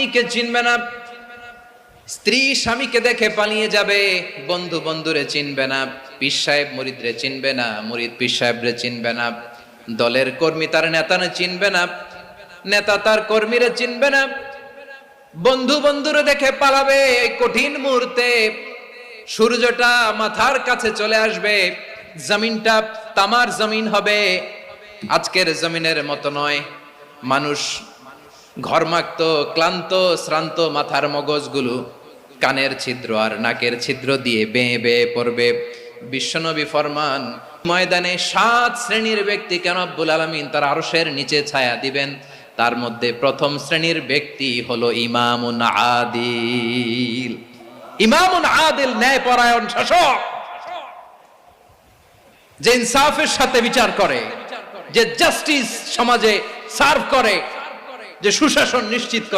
স্বামীকে চিনবে না, স্ত্রী স্বামীকে দেখে পালিয়ে যাবে, বন্ধু বন্ধুরে চিনবে না, পীর সাহেব মুরিদরে চিনবে না, মুরিদ পীর সাহেবরে চিনবে না, দলের কর্মী তার নেতারে চিনবে না, নেতা তার কর্মীরে চিনবে না, বন্ধু বন্ধুরে দেখে পালাবে। এই কঠিন মুহূর্তে সূর্যটা মাথার কাছে চলে আসবে, জমিনটা তামার জমিন হবে, আজকের জমিনের মতো নয়। মানুষ ঘর্মাক্ত, ক্লান্ত, শ্রান্ত মাথার মগজগুলো কানের ছিদ্র আর নাকের ছিদ্র দিয়ে বেয়ে বেয়ে পড়বে। বিশ্বনবী ফরমান, ময়দানে 7 শ্রেণীর ব্যক্তিকে রব্বুল আলামিন তার আরশের নিচে ছায়া দিবেন। তার মধ্যে প্রথম শ্রেণীর ব্যক্তি হলো ইমামুন আদিল। ইমামুন আদিল, ন্যায়পরায়ণ শাসক, যে ইনসাফের সাথে বিচার করে, যে জাস্টিস সমাজে সার্ভ করে, যে সুশাসন নিশ্চিত করে।